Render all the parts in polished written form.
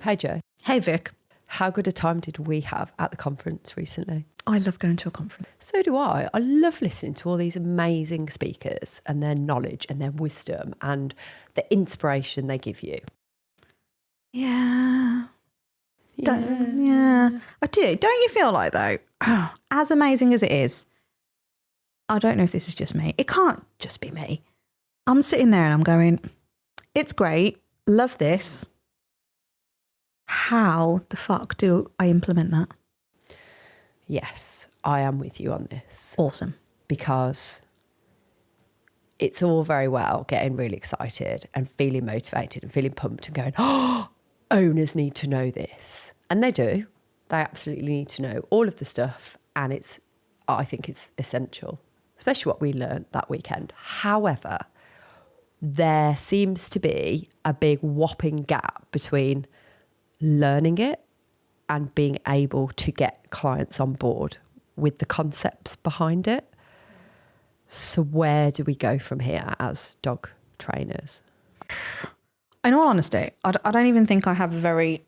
Hey Joe. Hey Vic. How good a time did we have at the conference recently? I love going to a conference. So do I. I love listening to all these amazing speakers and their knowledge and their wisdom and the inspiration they give you. Yeah. I do. Don't you feel like, though, as amazing as it is, I don't know if this is just me. It can't just be me. I'm sitting there and I'm going, it's great. Love this. How the fuck do I implement that? Yes, I am with you on this. Awesome. Because it's all very well getting really excited and feeling motivated and feeling pumped and going, oh, owners need to know this. And they do. They absolutely need to know all of the stuff. And I think it's essential, especially what we learned that weekend. However, there seems to be a big whopping gap between learning it and being able to get clients on board with the concepts behind it. So where do we go from here as dog trainers? In all honesty, I don't even think I have a very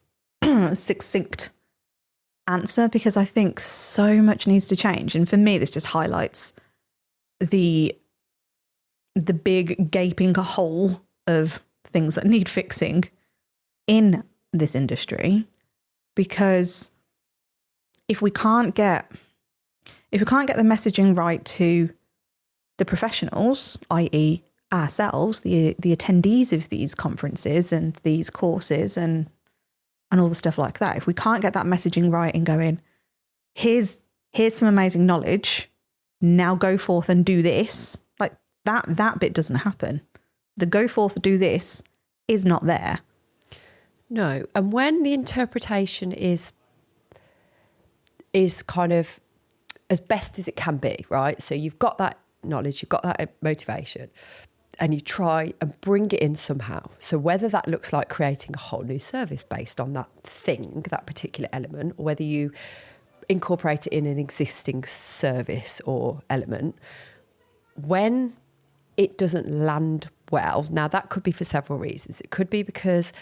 succinct answer, because I think so much needs to change. And for me, this just highlights the big gaping hole of things that need fixing in this industry. Because if we can't get the messaging right to the professionals, i.e. ourselves, the attendees of these conferences and these courses and all the stuff like that, if we can't get that messaging right and going, here's some amazing knowledge, now go forth and do this, like that bit doesn't happen. The go forth and do this is not there. No. And when the interpretation is kind of as best as it can be, right? So you've got that knowledge, you've got that motivation, and you try and bring it in somehow. So whether that looks like creating a whole new service based on that thing, that particular element, or whether you incorporate it in an existing service or element, when it doesn't land well, now that could be for several reasons. It could be because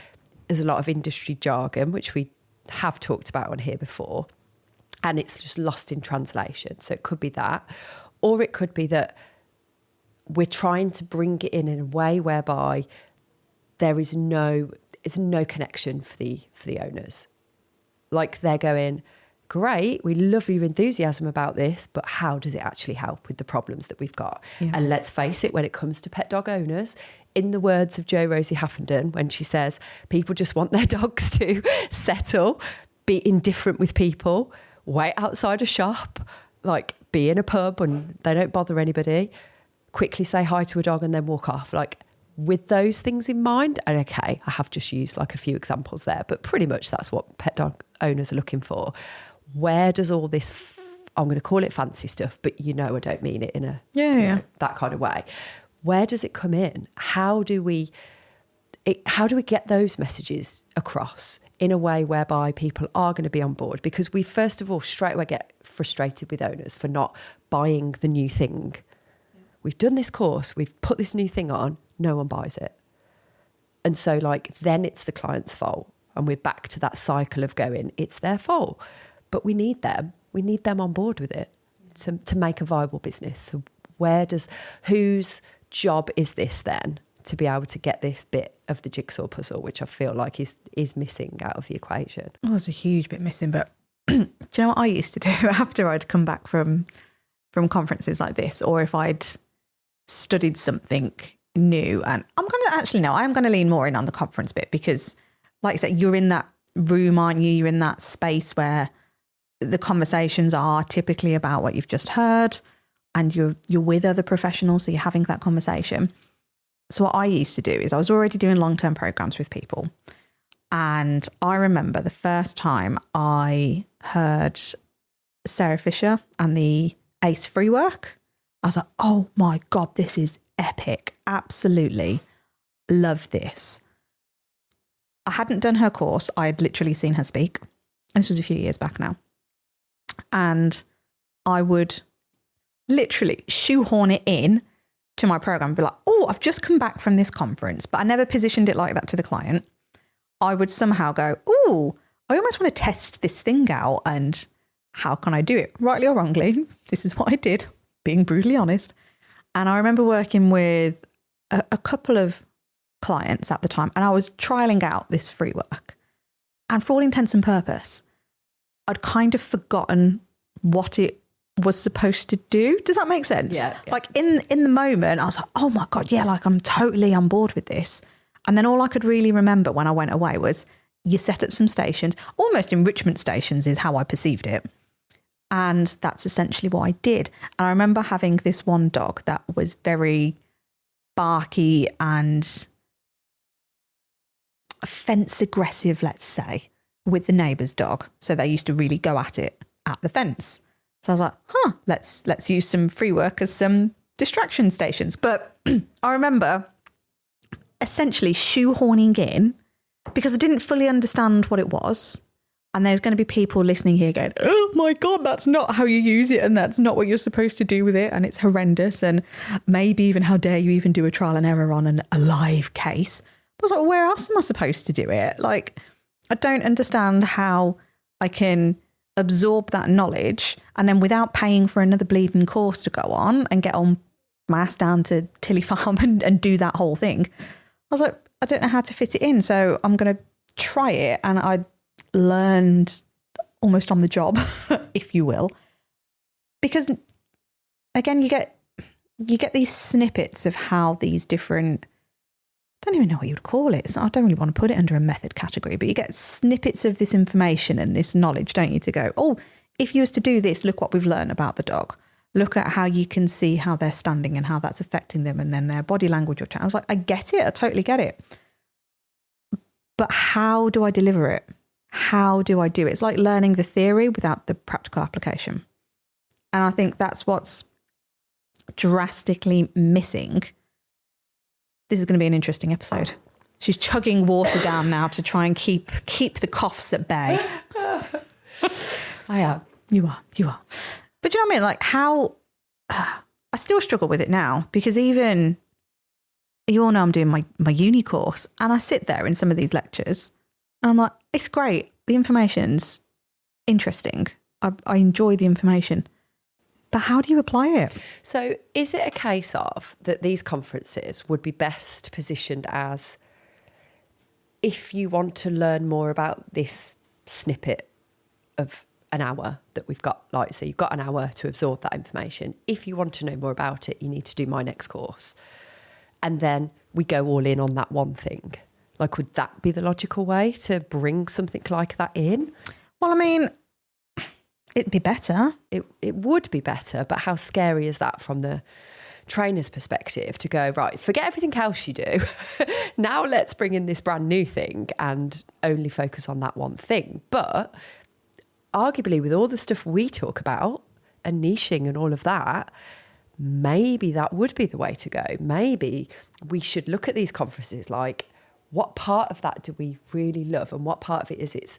there's a lot of industry jargon, which we have talked about on here before, and it's just lost in translation. So it could be that, or it could be that we're trying to bring it in a way whereby it's no connection for the owners. Like they're going, great, we love your enthusiasm about this, but how does it actually help with the problems that we've got? Yeah. And let's face it, when it comes to pet dog owners, in the words of Jo Rosie Haffenden, when she says people just want their dogs to settle, be indifferent with people, wait outside a shop, like be in a pub and they don't bother anybody, quickly say hi to a dog and then walk off. Like with those things in mind, and okay, I have just used like a few examples there, but pretty much that's what pet dog owners are looking for. Where does all this, I'm going to call it fancy stuff, but I don't mean it in a that kind of way. Where does it come in? How do we get those messages across in a way whereby people are going to be on board? Because we first of all straight away get frustrated with owners for not buying the new thing. Yeah. We've done this course, we've put this new thing on, no one buys it. And so then it's the client's fault. And we're back to that cycle of going, it's their fault. But we need them on board with it to make a viable business. So whose job is this then to be able to get this bit of the jigsaw puzzle, which I feel like is missing out of the equation? Well, there's a huge bit missing, but do you know what I used to do after I'd come back from conferences like this, or if I'd studied something new? And I am going to lean more in on the conference bit, because like I said, you're in that room, aren't you? You're in that space where the conversations are typically about what you've just heard, and you're with other professionals, so you're having that conversation. So what I used to do is I was already doing long-term programs with people. And I remember the first time I heard Sarah Fisher and the ACE free work, I was like, oh my God, this is epic. Absolutely love this. I hadn't done her course. I had literally seen her speak. And this was a few years back now. And I would literally shoehorn it in to my program and be like, oh, I've just come back from this conference, but I never positioned it like that to the client. I would somehow go, ooh, I almost want to test this thing out, and how can I do it? Rightly or wrongly, this is what I did, being brutally honest. And I remember working with a couple of clients at the time, and I was trialing out this free work. And for all intents and purpose, I'd kind of forgotten what it was supposed to do. Does that make sense? Yeah. Like in the moment, I was like, oh my God, yeah, like I'm totally on board with this. And then all I could really remember when I went away was you set up some stations, almost enrichment stations is how I perceived it. And that's essentially what I did. And I remember having this one dog that was very barky and fence aggressive, let's say, with the neighbour's dog. So they used to really go at it at the fence. So I was like, let's use some free work as some distraction stations. But I remember essentially shoehorning in, because I didn't fully understand what it was. And there's going to be people listening here going, oh my God, that's not how you use it. And that's not what you're supposed to do with it. And it's horrendous. And maybe even, how dare you even do a trial and error on a live case? But I was like, well, where else am I supposed to do it? Like, I don't understand how I can absorb that knowledge and then without paying for another bleeding course to go on and get on my ass down to Tilly Farm and do that whole thing. I was like, I don't know how to fit it in. So I'm going to try it. And I learned almost on the job, if you will, because again, you get these snippets of how these different, I don't even know what you'd call it. I don't really want to put it under a method category, but you get snippets of this information and this knowledge, don't you, to go, oh, if you was to do this, look what we've learned about the dog. Look at how you can see how they're standing and how that's affecting them, and then their body language or chat. I was like, I get it. I totally get it. But how do I deliver it? How do I do it? It's like learning the theory without the practical application. And I think that's what's drastically missing. This is going to be an interesting episode. She's chugging water down now to try and keep the coughs at bay. I am. You are. But do you know what I mean? Like how I still struggle with it now, because even you all know I'm doing my uni course, and I sit there in some of these lectures and I'm like, it's great. The information's interesting. I enjoy the information. But how do you apply it? So is it a case of that these conferences would be best positioned as, if you want to learn more about this snippet of an hour that we've got, like, so you've got an hour to absorb that information. If you want to know more about it, you need to do my next course. And then we go all in on that one thing. Like, would that be the logical way to bring something like that in? Well, I mean, it'd be better. It would be better, but how scary is that from the trainer's perspective to go, right, forget everything else you do. Now let's bring in this brand new thing and only focus on that one thing. But arguably, with all the stuff we talk about and niching and all of that, maybe that would be the way to go. Maybe we should look at these conferences like, what part of that do we really love, and what part of it is it's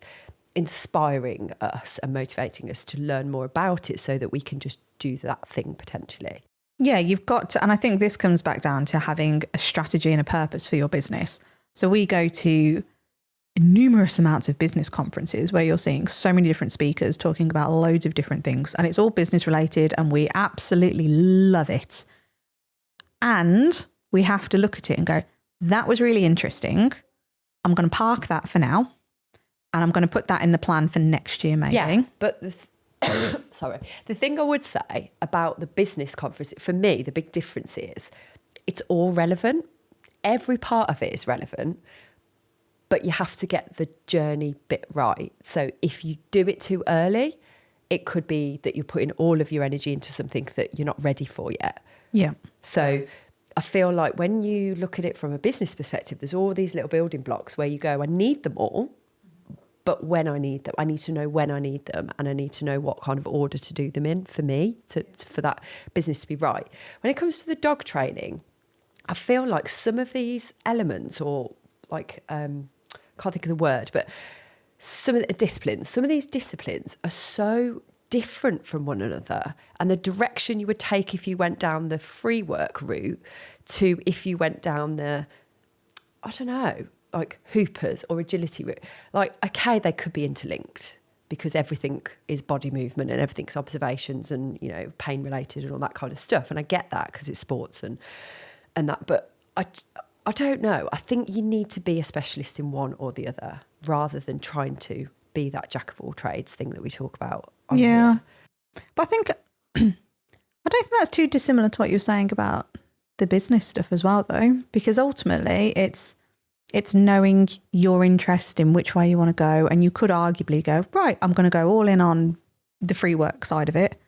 inspiring us and motivating us to learn more about it so that we can just do that thing potentially. Yeah, you've got to, and I think this comes back down to having a strategy and a purpose for your business. So we go to numerous amounts of business conferences where you're seeing so many different speakers talking about loads of different things, and it's all business related, and we absolutely love it. And we have to look at it and go, that was really interesting. I'm going to park that for now, and I'm going to put that in the plan for next year, maybe. Yeah, but the thing I would say about the business conference, for me, the big difference is it's all relevant. Every part of it is relevant, but you have to get the journey bit right. So if you do it too early, it could be that you're putting all of your energy into something that you're not ready for yet. Yeah. So I feel like when you look at it from a business perspective, there's all these little building blocks where you go, I need them all, but when I need them, I need to know when I need them, and I need to know what kind of order to do them in for me, for that business to be right. When it comes to the dog training, I feel like some of these elements, or like, can't think of the word, but some of these disciplines are so different from one another, and the direction you would take if you went down the free work route to if you went down the, I don't know, like hoopers or agility, like, okay, they could be interlinked because everything is body movement and everything's observations and, you know, pain related and all that kind of stuff. And I get that because it's sports and that. But I don't know. I think you need to be a specialist in one or the other rather than trying to be that jack of all trades thing that we talk about on here. But I think, I don't think that's too dissimilar to what you're saying about the business stuff as well, though, because ultimately it's knowing your interest in which way you want to go. And you could arguably go, right, I'm going to go all in on the free work side of it.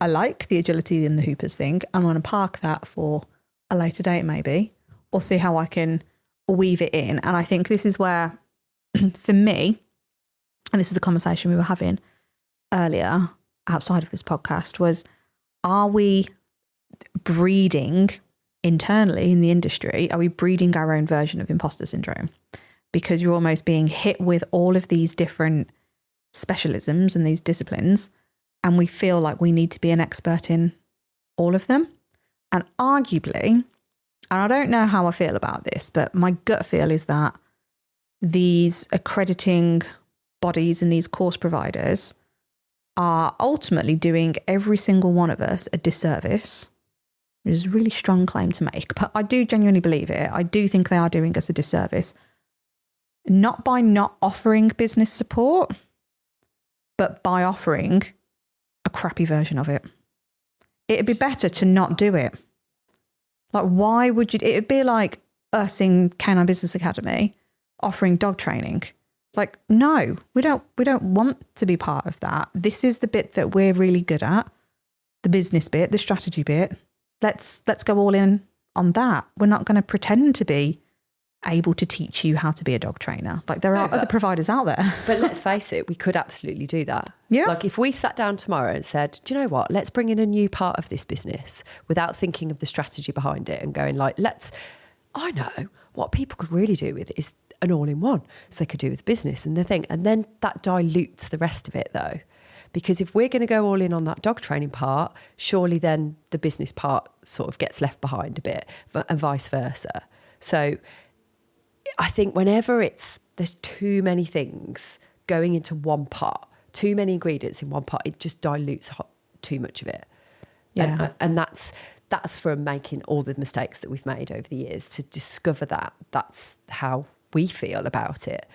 I like the agility and the hoopers thing. I'm going to park that for a later date maybe, or see how I can weave it in. And I think this is where, for me, and this is the conversation we were having earlier outside of this podcast, was, are we breeding internally in the industry, are we breeding our own version of imposter syndrome? Because you're almost being hit with all of these different specialisms and these disciplines, and we feel like we need to be an expert in all of them. And arguably, and I don't know how I feel about this, but my gut feel is that these accrediting bodies and these course providers are ultimately doing every single one of us a disservice, which is a really strong claim to make, but I do genuinely believe it. I do think they are doing us a disservice, not by not offering business support, but by offering a crappy version of it. It'd be better to not do it. Like, why would you? It'd be like us in Canine Business Academy offering dog training. Like, no, we don't want to be part of that. This is the bit that we're really good at, the business bit, the strategy bit. Let's go all in on that. We're not going to pretend to be able to teach you how to be a dog trainer. Like, there are other providers out there. But let's face it, we could absolutely do that. Yeah. Like, if we sat down tomorrow and said, do you know what, let's bring in a new part of this business without thinking of the strategy behind it and going like, I know what people could really do with it is an all-in-one. So they could do with business and the thing. And then that dilutes the rest of it though. Because if we're going to go all in on that dog training part, surely then the business part sort of gets left behind a bit and vice versa. So I think whenever there's too many things going into one pot, too many ingredients in one pot, it just dilutes too much of it. Yeah. And that's from making all the mistakes that we've made over the years to discover that's how we feel about it.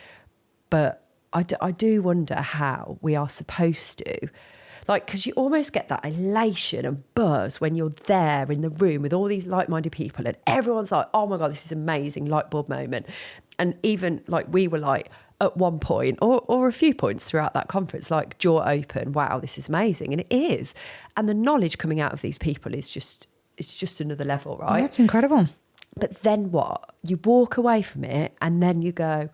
But I do wonder how we are supposed to, like, because you almost get that elation and buzz when you're there in the room with all these like-minded people and everyone's like, oh my God, this is amazing, light bulb moment. And even like we were like at one point or a few points throughout that conference, like jaw open, wow, this is amazing. And it is. And the knowledge coming out of these people is just another level, right? Yeah, it's incredible. But then what? You walk away from it and then you go,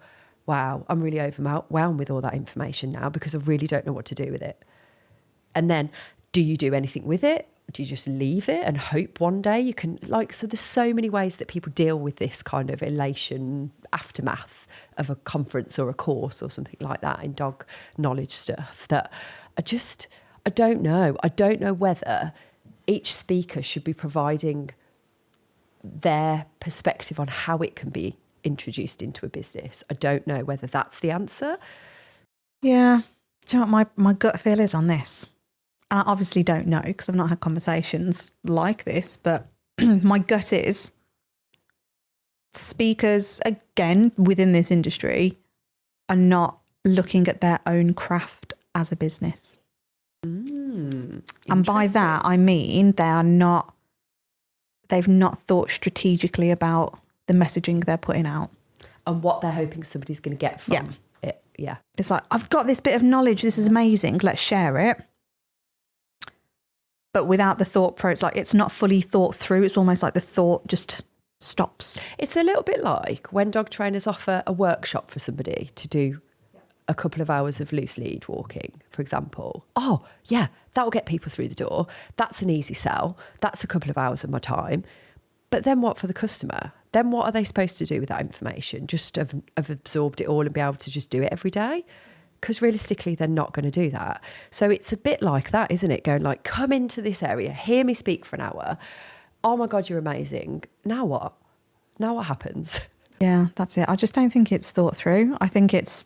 wow, I'm really overwhelmed with all that information now because I really don't know what to do with it. And then do you do anything with it? Do you just leave it and hope one day you can, like, so there's so many ways that people deal with this kind of elation aftermath of a conference or a course or something like that in dog knowledge stuff that I don't know. I don't know whether each speaker should be providing their perspective on how it can be introduced into a business. I don't know whether that's the answer. Yeah. Do you know what my gut feel is on this? And I obviously don't know because I've not had conversations like this, but my gut is speakers, again, within this industry are not looking at their own craft as a business. And by that, I mean they've not thought strategically about the messaging they're putting out. And what they're hoping somebody's going to get from it. Yeah. It's like, I've got this bit of knowledge. This is amazing. Let's share it. But without the thought process, like it's not fully thought through. It's almost like the thought just stops. It's a little bit like when dog trainers offer a workshop for somebody to do a couple of hours of loose lead walking, for example. Oh, yeah, that will get people through the door. That's an easy sell. That's a couple of hours of my time. But then what for the customer? Then what are they supposed to do with that information? Just have absorbed it all and be able to just do it every day? Because realistically, they're not going to do that. So it's a bit like that, isn't it? Going like, come into this area, hear me speak for an hour. Oh my God, you're amazing. Now what? Now what happens? Yeah, that's it. I just don't think it's thought through. I think it's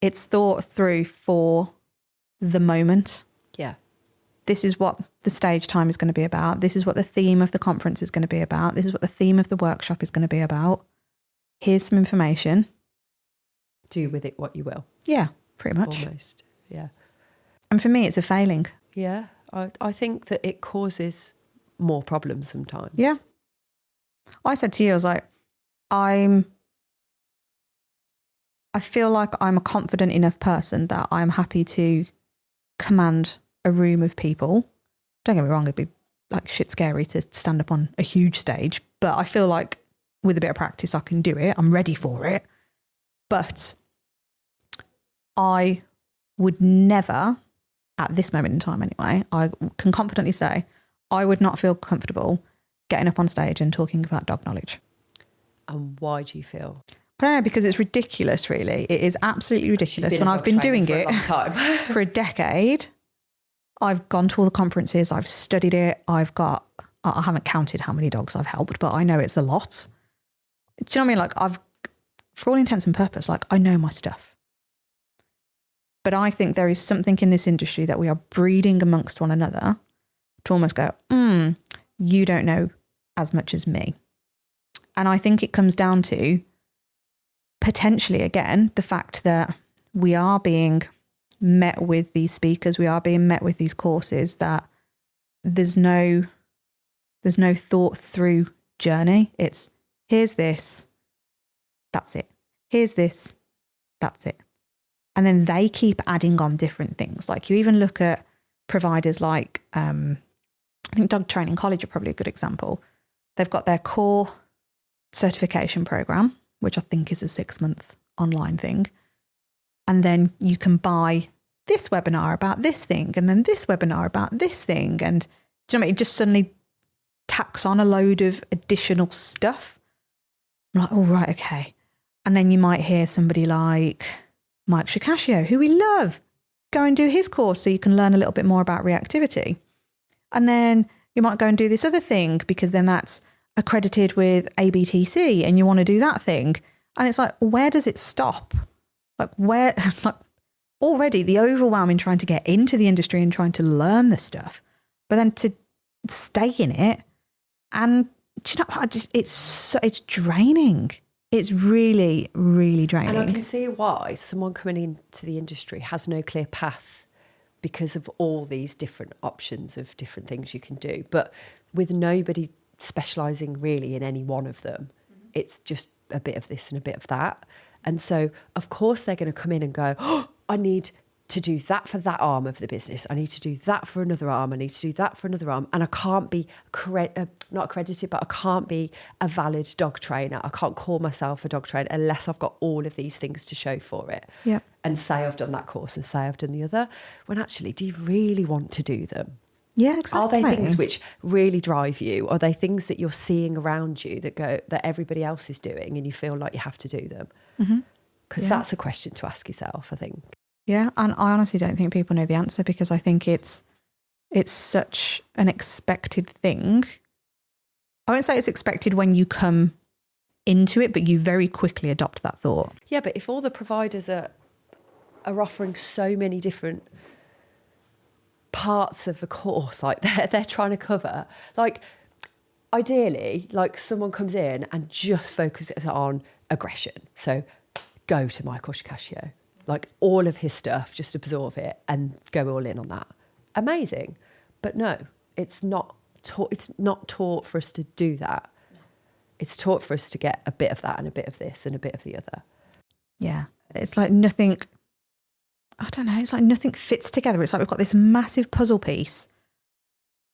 thought through for the moment. Yeah. This is what the stage time is going to be about. This is what the theme of the conference is going to be about. This is what the theme of the workshop is going to be about. Here's some information. Do with it what you will. Yeah, pretty much. Almost. Yeah. And for me, it's a failing. Yeah. I think that it causes more problems sometimes. Yeah. I said to you, I was like, I feel like I'm a confident enough person that I'm happy to command a room of people. Don't get me wrong, it'd be like shit scary to stand up on a huge stage, but I feel like with a bit of practice I can do it. I'm ready for it. But I would never, at this moment in time anyway, I can confidently say I would not feel comfortable getting up on stage and talking about dog knowledge. And why do you feel? I don't know, because it's ridiculous, really. It is absolutely ridiculous. When I've been doing it for a decade, I've gone to all the conferences, I've studied it, I haven't counted how many dogs I've helped, but I know it's a lot. Do you know what I mean? Like for all intents and purposes, like I know my stuff. But I think there is something in this industry that we are breeding amongst one another to almost go, you don't know as much as me. And I think it comes down to potentially, again, the fact that we are being met with these speakers, we are being met with these courses, that there's no thought through journey. It's here's this, that's it. Here's this, that's it. And then they keep adding on different things. Like you even look at providers like, I think Dog Training College are probably a good example. They've got their core certification program, which I think is a 6-month online thing. And then you can buy this webinar about this thing and then this webinar about this thing. And do you know what I mean? It just suddenly tacks on a load of additional stuff. I'm like, oh, right, okay. And then you might hear somebody like Mike Shikashio, who we love, go and do his course so you can learn a little bit more about reactivity. And then you might go and do this other thing because then that's accredited with ABTC and you want to do that thing. And it's like, where does it stop? Like already the overwhelm in trying to get into the industry and trying to learn the stuff, but then to stay in it. And do you know, it's draining. It's really, really draining. And I can see why someone coming into the industry has no clear path because of all these different options of different things you can do. But with nobody specialising really in any one of them, it's just a bit of this and a bit of that. And so, of course, they're going to come in and go, oh, I need to do that for that arm of the business. I need to do that for another arm. I need to do that for another arm. And I can't be not accredited, but I can't be a valid dog trainer. I can't call myself a dog trainer unless I've got all of these things to show for it. Yeah. And say I've done that course and say I've done the other. When actually, do you really want to do them? Yeah, exactly. Are they things which really drive you? Are they things that you're seeing around you that everybody else is doing and you feel like you have to do them? Because that's a question to ask yourself, I think. Yeah, and I honestly don't think people know the answer because I think it's such an expected thing. I won't say it's expected when you come into it, but you very quickly adopt that thought. Yeah, but if all the providers are offering so many different parts of the course, like they're trying to cover, like ideally, like someone comes in and just focuses on aggression. So go to Michael Shikashio. Like all of his stuff, just absorb it and go all in on that. Amazing. But no, it's not taught for us to do that. It's taught for us to get a bit of that and a bit of this and a bit of the other. Yeah. It's like nothing, I don't know, it's like nothing fits together. It's like we've got this massive puzzle piece,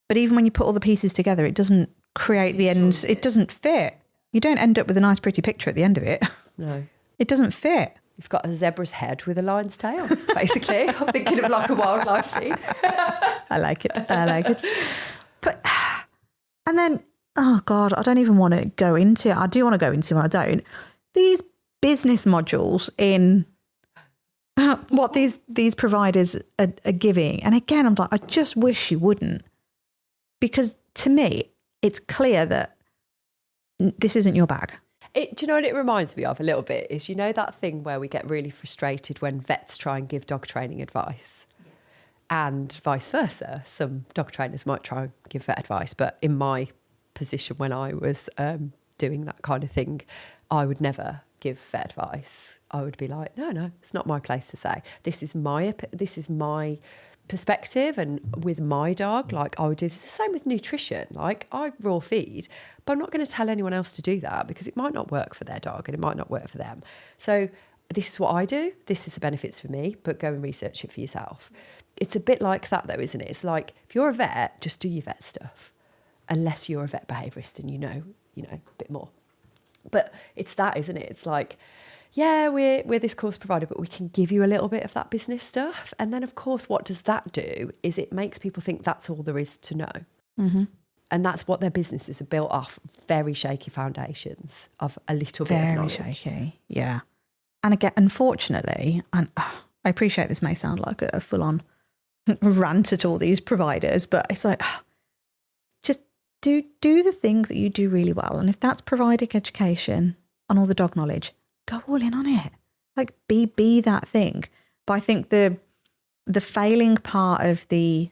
but even when you put all the pieces together, it doesn't create the end. It doesn't fit. You don't end up with a nice pretty picture at the end of it. No. It doesn't fit. You've got a zebra's head with a lion's tail, basically. I'm thinking of like a wildlife scene. I like it. But, and then, oh God, I don't even want to go into it. I do want to go into it, I don't. These business modules in what these providers are giving. And again, I'm like, I just wish you wouldn't. Because to me, it's clear that this isn't your bag. Do you know what it reminds me of a little bit is, you know, that thing where we get really frustrated when vets try and give dog training advice, and vice versa. Some dog trainers might try and give vet advice, but in my position when I was doing that kind of thing, I would never give vet advice. I would be like, no, it's not my place to say. This is my perspective, and with my dog, like, I would do this. The same with nutrition. Like, I raw feed, but I'm not going to tell anyone else to do that because it might not work for their dog and it might not work for them. So this is what I do. This is the benefits for me, but go and research it for yourself. It's a bit like that though, isn't it? It's like, if you're a vet, just do your vet stuff, unless you're a vet behaviourist and you know a bit more. But it's that, isn't it? It's like, yeah, we're this course provider, but we can give you a little bit of that business stuff. And then, of course, what does that do is it makes people think that's all there is to know. Mm-hmm. And that's what their businesses are built off, very shaky foundations of a little bit of knowledge. Very shaky, yeah. And again, unfortunately, and I appreciate this may sound like a full-on rant at all these providers, but it's like, just do the thing that you do really well. And if that's providing education on all the dog knowledge, go all in on it. Like, be that thing. But I think the failing part of the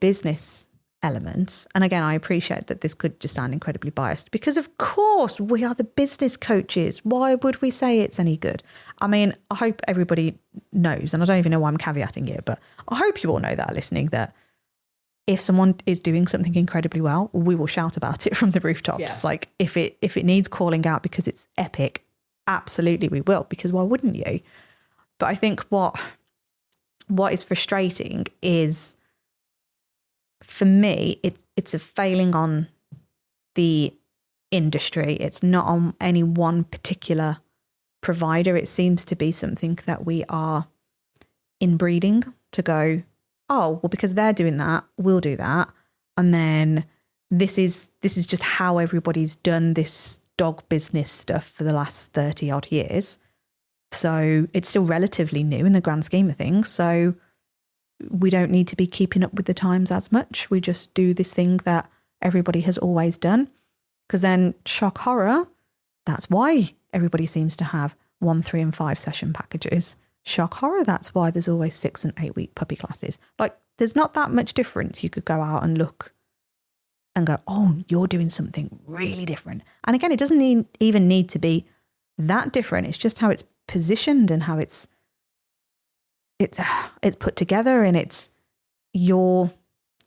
business element, and again, I appreciate that this could just sound incredibly biased, because of course we are the business coaches. Why would we say it's any good? I mean, I hope everybody knows, and I don't even know why I'm caveating it, but I hope you all know that, listening, that if someone is doing something incredibly well, we will shout about it from the rooftops. Yeah. Like, if it needs calling out because it's epic, absolutely we will, because why wouldn't you? But I think what is frustrating is, for me, it's a failing on the industry. It's not on any one particular provider. It seems to be something that we are inbreeding to go, oh, well, because they're doing that, we'll do that. And then this is just how everybody's done this dog business stuff for the last 30 odd years. So it's still relatively new in the grand scheme of things. So we don't need to be keeping up with the times as much. We just do this thing that everybody has always done. Because then, shock horror, that's why everybody seems to have 1, 3 and 5 session packages. Shock horror, that's why there's always 6 and 8 week puppy classes. Like, there's not that much difference. You could go out and look and go, oh, you're doing something really different. And again, it doesn't even need to be that different. It's just how it's positioned and how it's put together, and it's your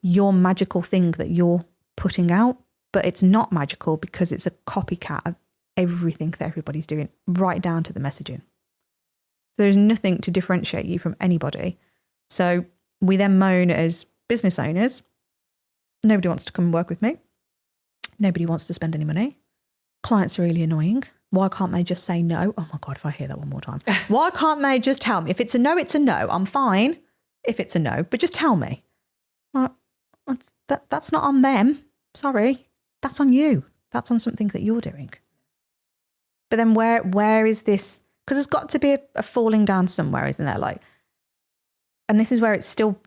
magical thing that you're putting out, but it's not magical because it's a copycat of everything that everybody's doing, right down to the messaging. So there's nothing to differentiate you from anybody. So we then moan as business owners, nobody wants to come and work with me. Nobody wants to spend any money. Clients are really annoying. Why can't they just say no? Oh my God, if I hear that one more time. Why can't they just tell me? If it's a no, it's a no. I'm fine if it's a no, but just tell me. Well, that's not on them. Sorry. That's on you. That's on something that you're doing. But then where is this? Because there's got to be a falling down somewhere, isn't there? Like, and this is where it's still,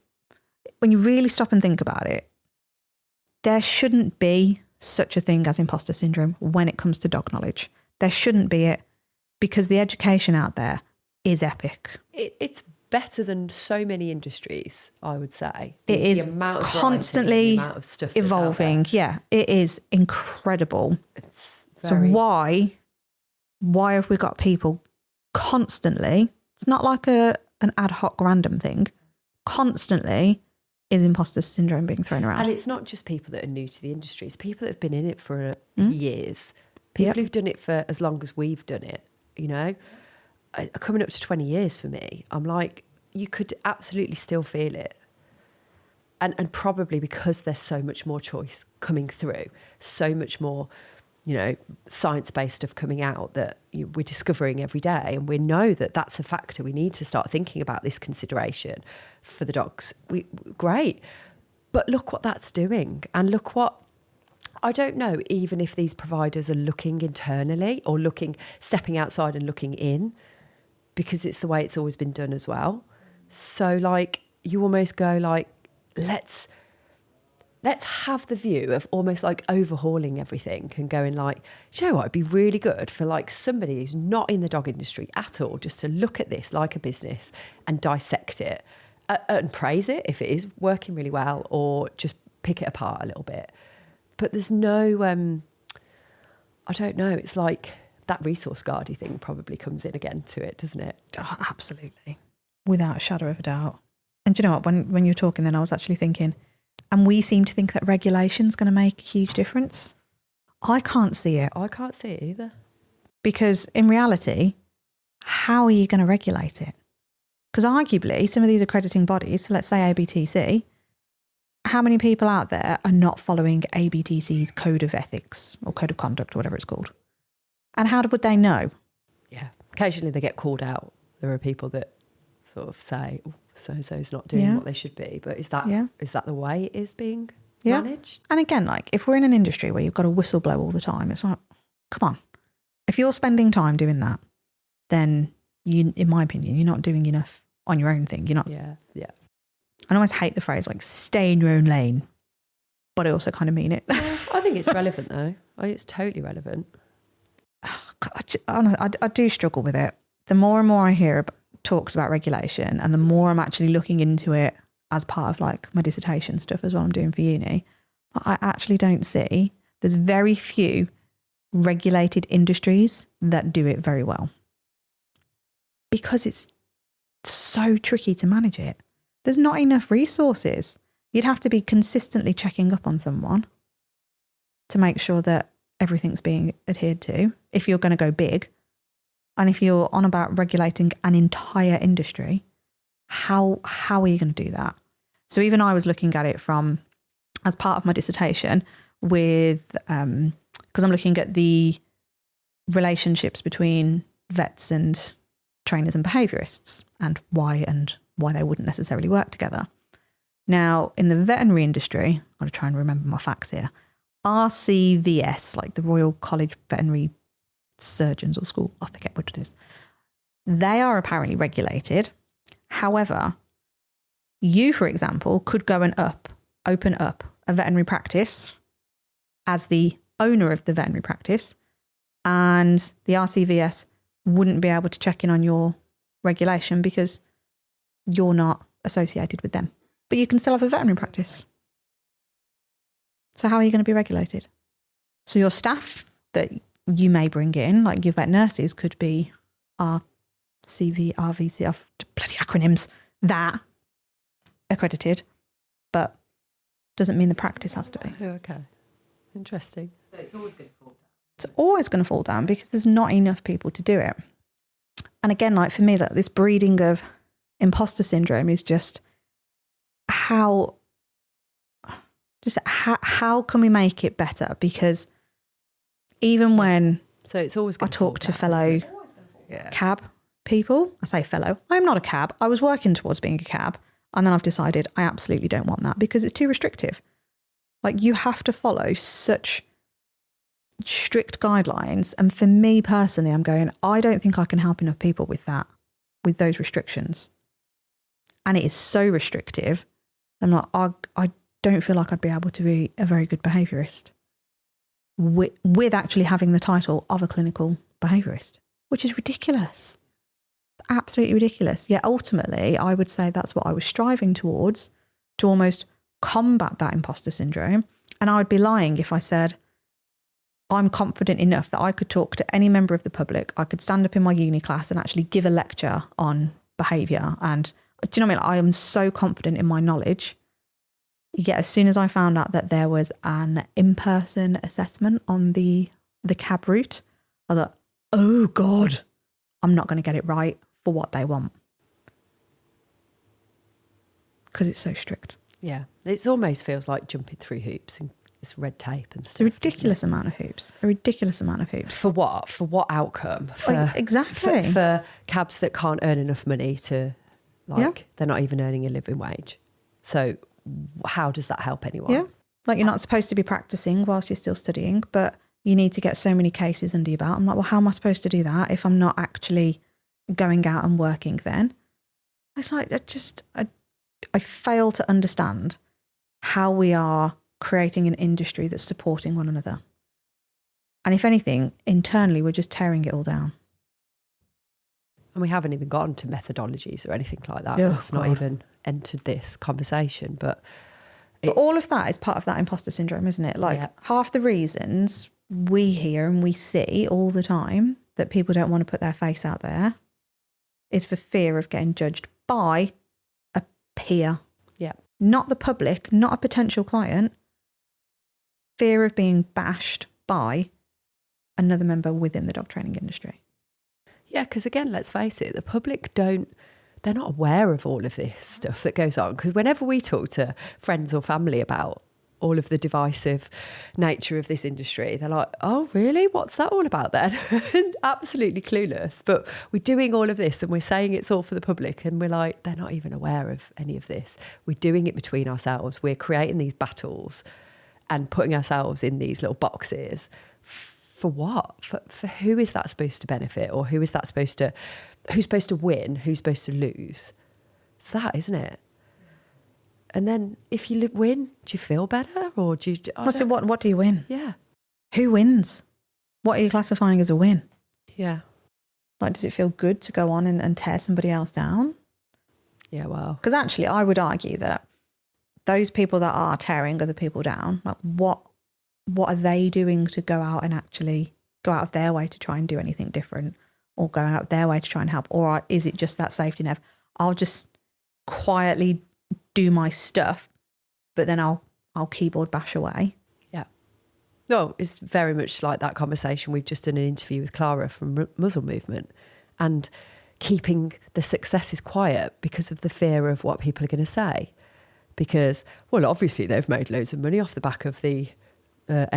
when you really stop and think about it, there shouldn't be such a thing as imposter syndrome when it comes to dog knowledge. There shouldn't be it, because the education out there is epic. It's better than so many industries, I would say. It is constantly the amount of stuff evolving. Yeah, it is incredible. It's So why have we got people constantly, it's not like an ad hoc random thing, constantly is imposter syndrome being thrown around. And it's not just people that are new to the industry, it's people that have been in it for years. People who've done it for as long as we've done it, you know, coming up to 20 years for me. I'm like, you could absolutely still feel it. And probably because there's so much more choice coming through, so much more, you know, science-based stuff coming out that we're discovering every day. And we know that that's a factor. We need to start thinking about this consideration for the dogs. Great. But look what that's doing. And look what, I don't know even if these providers are looking internally or stepping outside and looking in, because it's the way it's always been done as well. So like, you almost go like, let's let's have the view of almost like overhauling everything and going like, do you know what, it'd be really good for like somebody who's not in the dog industry at all, just to look at this like a business and dissect it and praise it if it is working really well, or just pick it apart a little bit. But there's no, I don't know, it's like that resource guardy thing probably comes in again to it, doesn't it? Oh, absolutely. Without a shadow of a doubt. And do you know what, when you were talking then, I was actually thinking, and we seem to think that regulation's going to make a huge difference. I can't see it. I can't see it either. Because in reality, how are you going to regulate it? Because arguably, some of these accrediting bodies, so let's say ABTC, how many people out there are not following ABTC's code of ethics or code of conduct or whatever it's called? And how would they know? Yeah. Occasionally they get called out. There are people that sort of say, oh, so-and-so's not doing what they should be. But is that the way it is being managed? And again, like if we're in an industry where you've got to whistleblow all the time, it's like, come on. If you're spending time doing that, then you, in my opinion, you're not doing enough on your own thing. You're not. Yeah. I always hate the phrase like stay in your own lane, but I also kind of mean it. I think it's relevant though. It's totally relevant. I do struggle with it. The more and more I hear talks about regulation, and the more I'm actually looking into it as part of like my dissertation stuff as well I'm doing for uni, I actually don't see, there's very few regulated industries that do it very well, because it's so tricky to manage it. There's not enough resources. You'd have to be consistently checking up on someone to make sure that everything's being adhered to if you're going to go big. And if you're on about regulating an entire industry, how are you going to do that? So even I was looking at it from, as part of my dissertation with, because I'm looking at the relationships between vets and trainers and behaviourists, and why they wouldn't necessarily work together. Now, in the veterinary industry, I've got to try and remember my facts here, RCVS, like the Royal College Veterinary Surgeons or School, I forget what it is, they are apparently regulated. However, you, for example, could go and open up a veterinary practice as the owner of the veterinary practice, and the RCVS wouldn't be able to check in on your regulation because you're not associated with them. But you can still have a veterinary practice. So how are you going to be regulated? So your staff that you may bring in, like your vet nurses, could be RCV, RVC, bloody acronyms, that accredited, but doesn't mean the practice has to be. Oh, okay. Interesting. So it's always going to fall down. It's always going to fall down because there's not enough people to do it. And again, like for me, that this breeding of imposter syndrome is just how can we make it better? Because even when it's always I talk to fellow cab people, I say fellow, I'm not a cab. I was working towards being a cab, and then I've decided I absolutely don't want that because it's too restrictive. Like, you have to follow such strict guidelines. And for me personally, I'm going, I don't think I can help enough people with that, with those restrictions. And it is so restrictive. I'm like, I don't feel like I'd be able to be a very good behaviourist with actually having the title of a clinical behaviourist, which is ridiculous. Absolutely ridiculous. Yet ultimately, I would say that's what I was striving towards, to almost combat that imposter syndrome. And I would be lying if I said I'm confident enough that I could talk to any member of the public. I could stand up in my uni class and actually give a lecture on behaviour. And do you know what I mean? I am so confident in my knowledge. Yet as soon as I found out that there was an in-person assessment on the cab route, I thought, oh God, I'm not going to get it right for what they want. Because it's so strict. Yeah. It almost feels like jumping through hoops and it's red tape and stuff. It's a ridiculous amount of hoops. A ridiculous amount of hoops. For what? For what outcome? Exactly. For cabs that can't earn enough money to, they're not even earning a living wage. So how does that help anyone? Yeah. Like, you're not supposed to be practicing whilst you're still studying, but you need to get so many cases under your belt. I'm like, well, how am I supposed to do that if I'm not actually going out and working then? It's like, I fail to understand how we are creating an industry that's supporting one another. And if anything, internally, we're just tearing it all down. And we haven't even gotten to methodologies or anything like that. Oh, It's not even entered this conversation. But all of that is part of that imposter syndrome, isn't it? Like half the reasons we hear and we see all the time that people don't want to put their face out there is for fear of getting judged by a peer. Yeah. Not the public, not a potential client. Fear of being bashed by another member within the dog training industry. Yeah, because again, let's face it, the public they're not aware of all of this stuff that goes on. Because whenever we talk to friends or family about all of the divisive nature of this industry, they're like, oh, really? What's that all about then? Absolutely clueless. But we're doing all of this and we're saying it's all for the public. And we're like, they're not even aware of any of this. We're doing it between ourselves. We're creating these battles and putting ourselves in these little boxes. For what? For who is that supposed to benefit? Or who's supposed to win? Who's supposed to lose? It's that, isn't it? And then if you win, do you feel better? Or do you... What do you win? Yeah. Who wins? What are you classifying as a win? Yeah. Like, does it feel good to go on and tear somebody else down? Yeah, well... Because actually, I would argue that those people that are tearing other people down, like what are they doing to go out and actually go out of their way to try and do anything different, or go out of their way to try and help? Or is it just that safety net? I'll just quietly do my stuff, but then I'll keyboard bash away. Yeah. No, it's very much like that conversation. We've just done an interview with Clara from Muzzle Movement, and keeping the successes quiet because of the fear of what people are going to say. Because, well, obviously they've made loads of money off the back of the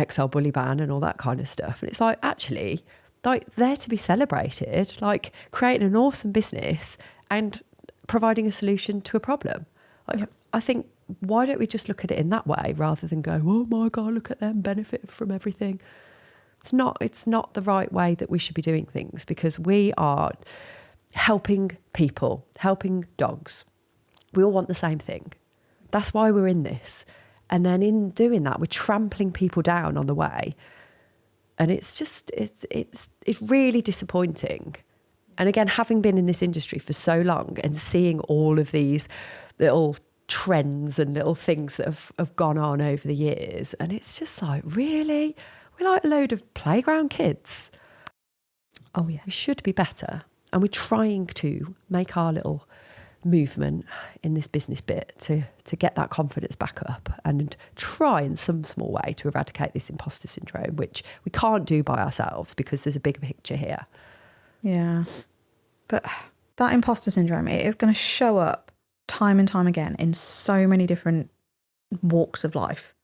XL bully ban and all that kind of stuff. And it's like, actually, like, they're to be celebrated, like creating an awesome business and providing a solution to a problem. Like, yep. I think, why don't we just look at it in that way rather than go, oh my God, look at them benefit from everything. It's not the right way that we should be doing things, because we are helping people, helping dogs. We all want the same thing. That's why we're in this. And then in doing that, we're trampling people down on the way. And it's really disappointing. And again, having been in this industry for so long and seeing all of these little trends and little things that have gone on over the years, and it's just like, really? We're like a load of playground kids. Oh, yeah. We should be better. And we're trying to make our little movement in this business bit to get that confidence back up and try in some small way to eradicate this imposter syndrome, which we can't do by ourselves because there's a bigger picture here. Yeah. But that imposter syndrome, it is going to show up time and time again in so many different walks of life.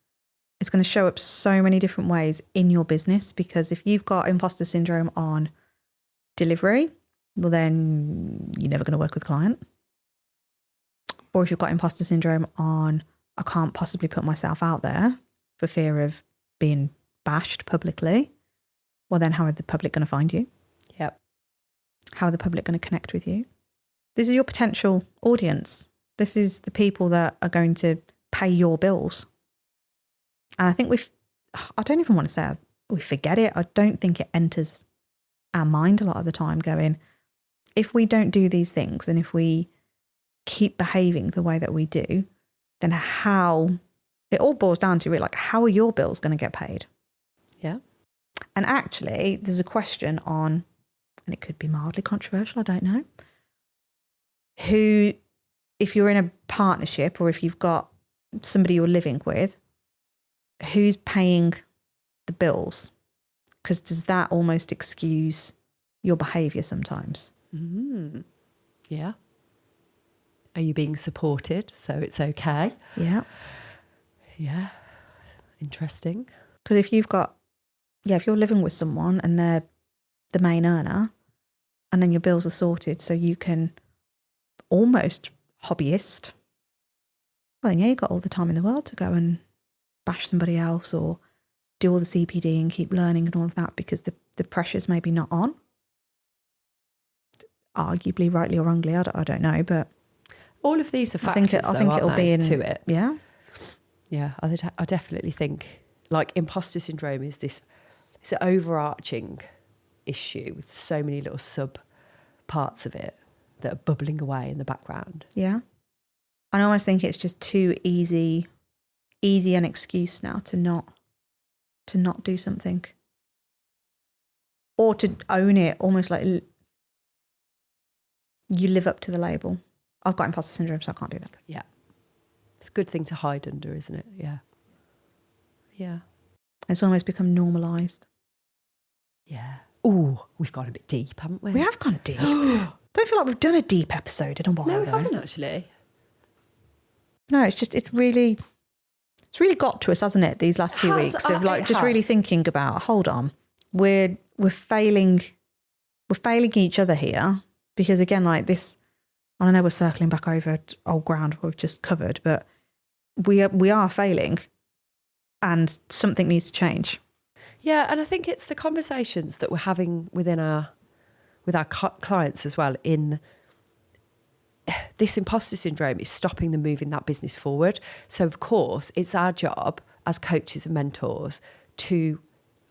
It's going to show up so many different ways in your business, because if you've got imposter syndrome on delivery, well, then you're never going to work with a client. Or if you've got imposter syndrome on, I can't possibly put myself out there for fear of being bashed publicly, well, then how are the public going to find you? Yep. How are the public going to connect with you? This is your potential audience. This is the people that are going to pay your bills. And I think I don't even want to say we forget it. I don't think it enters our mind a lot of the time, going, if we don't do these things and if we keep behaving the way that we do, then how, it all boils down to really, like, how are your bills going to get paid? Yeah. And actually, there's a question on, and it could be mildly controversial, I don't know, who, if you're in a partnership or if you've got somebody you're living with, who's paying the bills? Because does that almost excuse your behaviour sometimes? Mm-hmm. Yeah. Are you being supported so it's okay? Yeah. Yeah. Interesting. Because if you're living with someone and they're the main earner, and then your bills are sorted so you can almost hobbyist, well, then yeah, you've got all the time in the world to go and bash somebody else or do all the CPD and keep learning and all of that, because the pressure's maybe not on. Arguably, rightly or wrongly, I don't know, but all of these are factors, I think it'll be to it. Yeah. Yeah, I definitely think like imposter syndrome is this, it's an overarching issue with so many little sub parts of it that are bubbling away in the background. Yeah. I almost think it's just too easy an excuse now to not do something. Or to own it, almost like you live up to the label. I've got imposter syndrome, so I can't do that. Yeah. It's a good thing to hide under, isn't it? Yeah. Yeah. It's almost become normalised. Yeah. Ooh, we've gone a bit deep, haven't we? We have gone deep. Don't feel like we've done a deep episode in a while. No, we though. haven't actually. No, it's really got to us, hasn't it? These last few weeks of like just really thinking about. Hold on, we're failing each other here because again, like this. I know we're circling back over old ground we've just covered, but we are failing, and something needs to change. Yeah, and I think it's the conversations that we're having with our clients as well. In this imposter syndrome is stopping them moving that business forward. So of course, it's our job as coaches and mentors to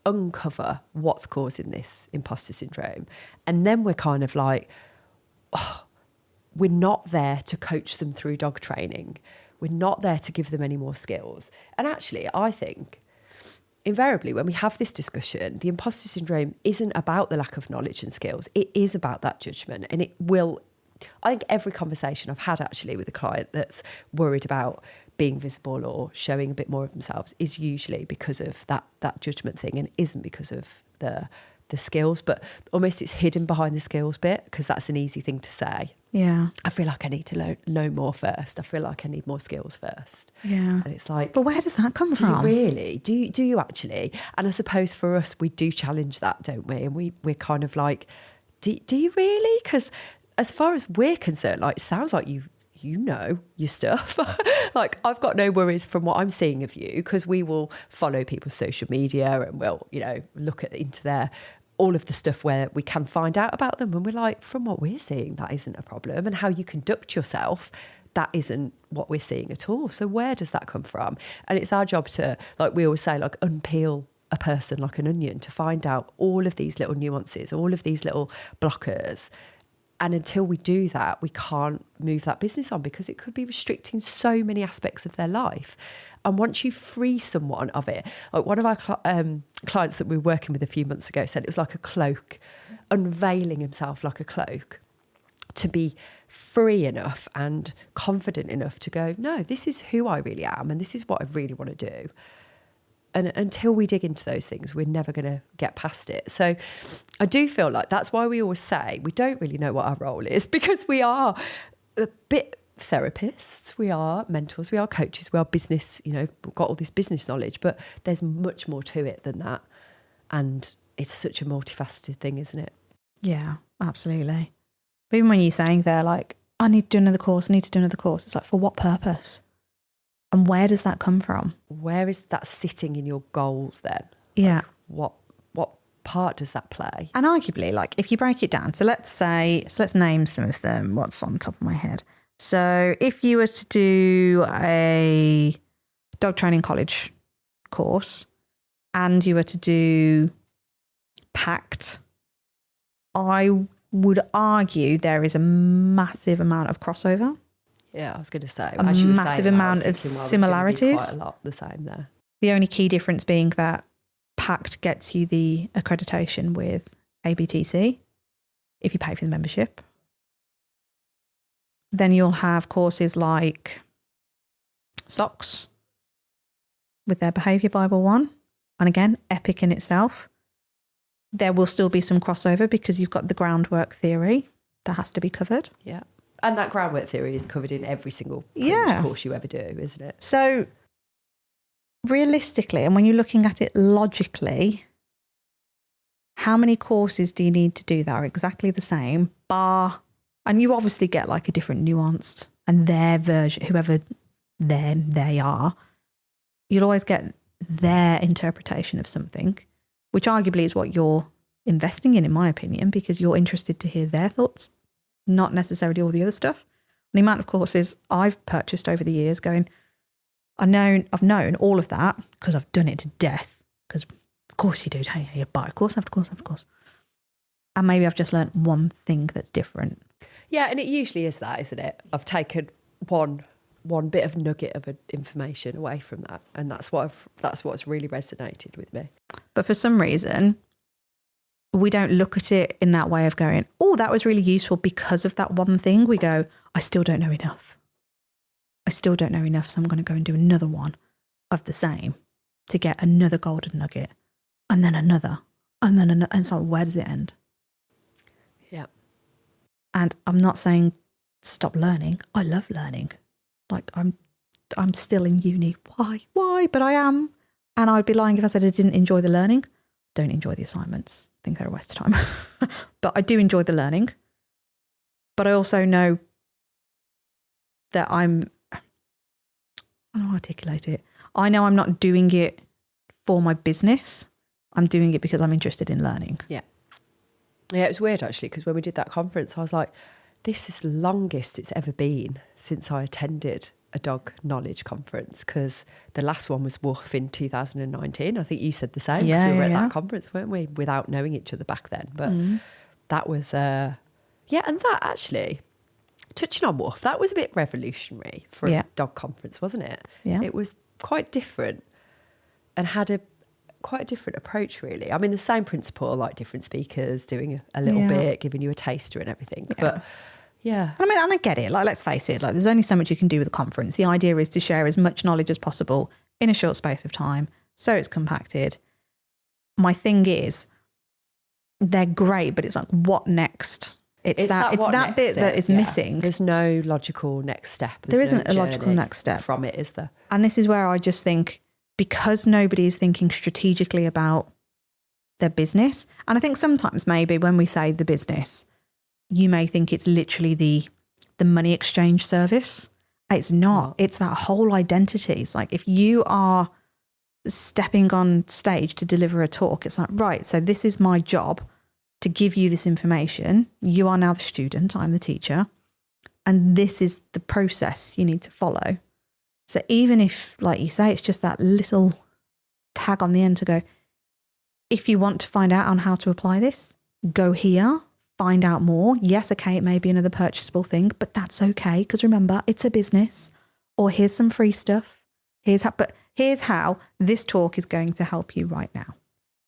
uncover what's causing this imposter syndrome, and then we're kind of like, we're not there to coach them through dog training. We're not there to give them any more skills. And actually, I think invariably when we have this discussion, the imposter syndrome isn't about the lack of knowledge and skills. It is about that judgment. And it will, I think every conversation I've had actually with a client that's worried about being visible or showing a bit more of themselves is usually because of that judgment thing, and isn't because of the skills, but almost it's hidden behind the skills bit because that's an easy thing to say. Yeah. I feel like I need to know more first. I feel like I need more skills first. Yeah. And it's like, but where does that come do from? you really? Do you actually? And I suppose for us, we do challenge that, don't we? And we're kind of like, do you really? Because as far as we're concerned, like, it sounds like you know your stuff. Like, I've got no worries from what I'm seeing of you, because we will follow people's social media and we'll, look into their all of the stuff where we can find out about them, and we're like, from what we're seeing, that isn't a problem, and how you conduct yourself, that isn't what we're seeing at all. So where does that come from? And it's our job to, like we always say, like, unpeel a person like an onion to find out all of these little nuances, all of these little blockers. And until we do that, we can't move that business on, because it could be restricting so many aspects of their life. And once you free someone of it, like one of our clients that we were working with a few months ago said it was like a cloak, unveiling himself like a cloak, to be free enough and confident enough to go, no, this is who I really am and this is what I really want to do. And until we dig into those things, we're never going to get past it. So I do feel like that's why we always say we don't really know what our role is, because we are a bit therapists, we are mentors, we are coaches, we are business, we've got all this business knowledge, but there's much more to it than that. And it's such a multifaceted thing, isn't it? Yeah, absolutely. But even when you're saying there, like, I need to do another course, it's like, for what purpose? And where does that come from? Where is that sitting in your goals then? Yeah. Like, what part does that play? And arguably, like, if you break it down, so let's name some of them, what's on top of my head. So if you were to do a dog training college course and you were to do PACT, I would argue there is a massive amount of crossover. Yeah, I was going to say. A massive amount of similarities. Quite a lot the same there. The only key difference being that PACT gets you the accreditation with ABTC if you pay for the membership. Then you'll have courses like SOCS with their Behaviour Bible one. And again, epic in itself. There will still be some crossover because you've got the groundwork theory that has to be covered. Yeah. And that groundwork theory is covered in every single course you ever do, isn't it? So realistically, and when you're looking at it logically, how many courses do you need to do that are exactly the same, and you obviously get like a different nuanced, and their version, whoever they are, you'll always get their interpretation of something, which arguably is what you're investing in my opinion, because you're interested to hear their thoughts, not necessarily all the other stuff. The amount of courses I've purchased over the years going, I've known all of that because I've done it to death. Because of course you do, don't you? You buy of course, of course. And maybe I've just learned one thing that's different. Yeah, and it usually is that, isn't it? I've taken one bit of nugget of information away from that, and that's what's really resonated with me. But for some reason, we don't look at it in that way of going, oh, that was really useful because of that one thing. We go, I still don't know enough. So I'm going to go and do another one of the same to get another golden nugget, and then another, and then another. And so where does it end? Yeah. And I'm not saying stop learning. I love learning. Like I'm still in uni. Why? But I am. And I'd be lying if I said I didn't enjoy the learning. Don't enjoy the assignments. I think they're a waste of time. But I do enjoy the learning. But I also know that I don't know how to articulate it. I know I'm not doing it for my business. I'm doing it because I'm interested in learning. Yeah. Yeah, it was weird actually, because when we did that conference, I was like, this is the longest it's ever been since I attended a dog knowledge conference, because the last one was Woof in 2019. I think you said the same, because we were at that conference, weren't we, without knowing each other back then. But that was, and that actually, touching on Woof, that was a bit revolutionary for a dog conference, wasn't it? Yeah. It was quite different and had quite a different approach, really. I mean, the same principle, like different speakers doing a little bit, giving you a taster and everything. Yeah. But yeah. I mean, and I get it. Like, let's face it, like there's only so much you can do with a conference. The idea is to share as much knowledge as possible in a short space of time, so it's compacted. My thing is, they're great, but it's like, what next? It's that bit that is missing. There's no logical next step. There isn't a logical next step from it, is there? And this is where I just think, because nobody is thinking strategically about their business, and I think sometimes maybe when we say the business, you may think it's literally the money exchange service. It's not. It's that whole identity. It's like, if you are stepping on stage to deliver a talk, it's like, right, so this is my job to give you this information. You are now the student, I'm the teacher, and this is the process you need to follow. So even if, like you say, it's just that little tag on the end to go, if you want to find out on how to apply this, go here, find out more. Yes, okay, it may be another purchasable thing, but that's okay, because remember, it's a business. Or here's some free stuff. Here's how this talk is going to help you right now.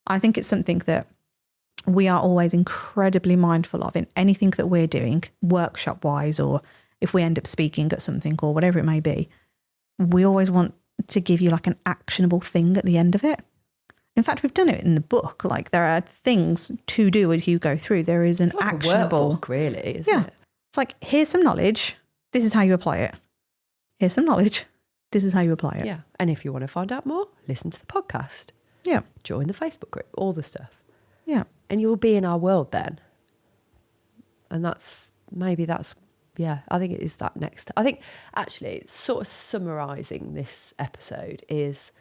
I think it's something that we are always incredibly mindful of in anything that we're doing, workshop-wise, or if we end up speaking at something or whatever it may be. We always want to give you like an actionable thing at the end of it. In fact, we've done it in the book. Like, there are things to do as you go through. There is an actionable, a workbook, really, isn't it? It's like, here's some knowledge. This is how you apply it. Here's some knowledge. This is how you apply it. Yeah. And if you want to find out more, listen to the podcast. Yeah. Join the Facebook group, all the stuff. Yeah. And you'll be in our world then. And I think it is that next. I think actually, sort of summarising this episode is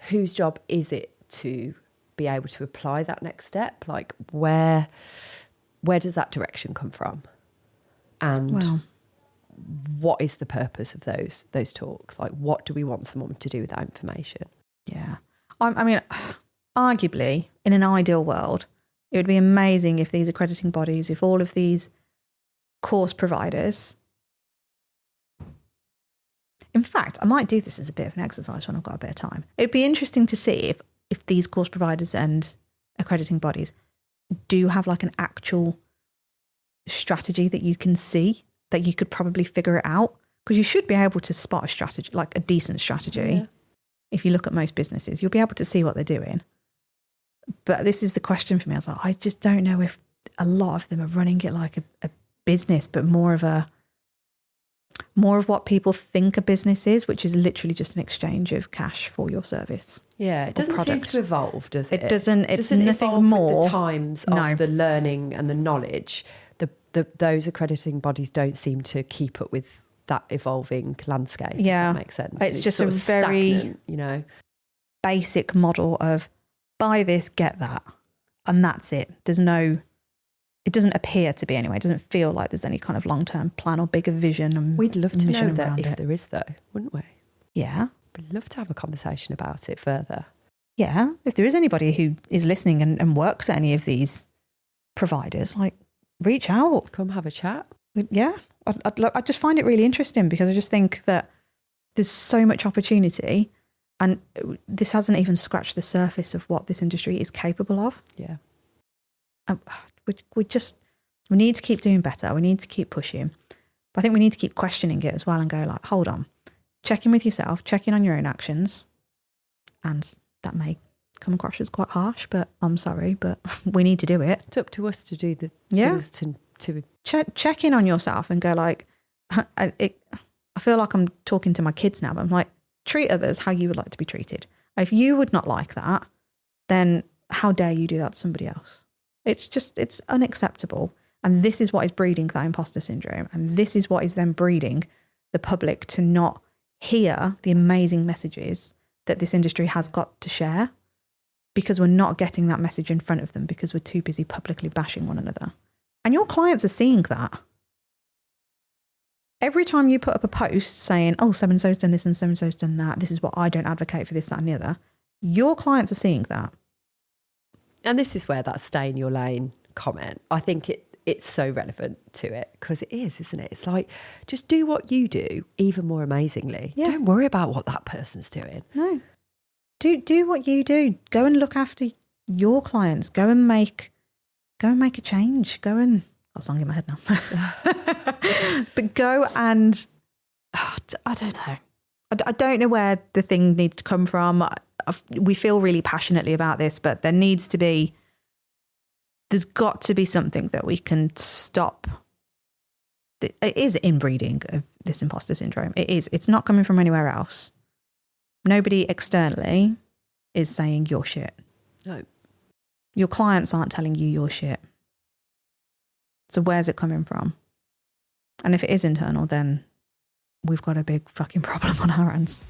whose job is it to be able to apply that next step? Like, where does that direction come from? And what is the purpose of those talks? Like, what do we want someone to do with that information? Yeah. I mean, arguably, in an ideal world, it would be amazing if these accrediting bodies, if all of these course providers, in fact, I might do this as a bit of an exercise when I've got a bit of time. It'd be interesting to see if these course providers and accrediting bodies do have like an actual strategy that you can see, that you could probably figure it out, because you should be able to spot a strategy, like a decent strategy. Yeah. If you look at most businesses, you'll be able to see what they're doing. But this is the question for me. I was like, I just don't know if a lot of them are running it like a business, but more of what people think a business is, which is literally just an exchange of cash for your service. Yeah, it doesn't seem to evolve, does it? It doesn't. It's nothing more. With the times of the learning and the knowledge. Those accrediting bodies don't seem to keep up with that evolving landscape. Yeah, if that makes sense. It's just a very stagnant, basic model of buy this, get that, and that's it. There's no It doesn't appear to be anyway. It doesn't feel like there's any kind of long-term plan or bigger vision. And we'd love to know that around if it. there is, though, wouldn't we? Yeah. We'd love to have a conversation about it further. Yeah. If there is anybody who is listening and works at any of these providers, like, reach out. Come have a chat. Yeah. I just find it really interesting because I just think that there's so much opportunity, and this hasn't even scratched the surface of what this industry is capable of. Yeah. We need to keep doing better. We need to keep pushing. But I think we need to keep questioning it as well and go like, hold on, check in with yourself, check in on your own actions. And that may come across as quite harsh, but I'm sorry, but we need to do it. It's up to us to do the things to check in on yourself and go like, I feel like I'm talking to my kids now, but I'm like, treat others how you would like to be treated. If you would not like that, then how dare you do that to somebody else? It's unacceptable. And this is what is breeding that imposter syndrome. And this is what is then breeding the public to not hear the amazing messages that this industry has got to share, because we're not getting that message in front of them because we're too busy publicly bashing one another. And your clients are seeing that. Every time you put up a post saying, oh, so-and-so's done this and so-and-so's done that, this is what I don't advocate for, this, that and the other, your clients are seeing that. And this is where that stay in your lane comment, I think it's so relevant to it, because it is, isn't it? It's like, just do what you do even more amazingly. Yeah. Don't worry about what that person's doing. No. Do what you do. Go and look after your clients. Go and make a change. Got a song in my head now. But go and, I don't know. I don't know where the thing needs to come from. We feel really passionately about this, but there's got to be something that we can stop. It is inbreeding of this imposter syndrome. It is. It's not coming from anywhere else. Nobody externally is saying you're shit. No. Your clients aren't telling you you're shit. So where's it coming from? And if it is internal, then we've got a big fucking problem on our hands.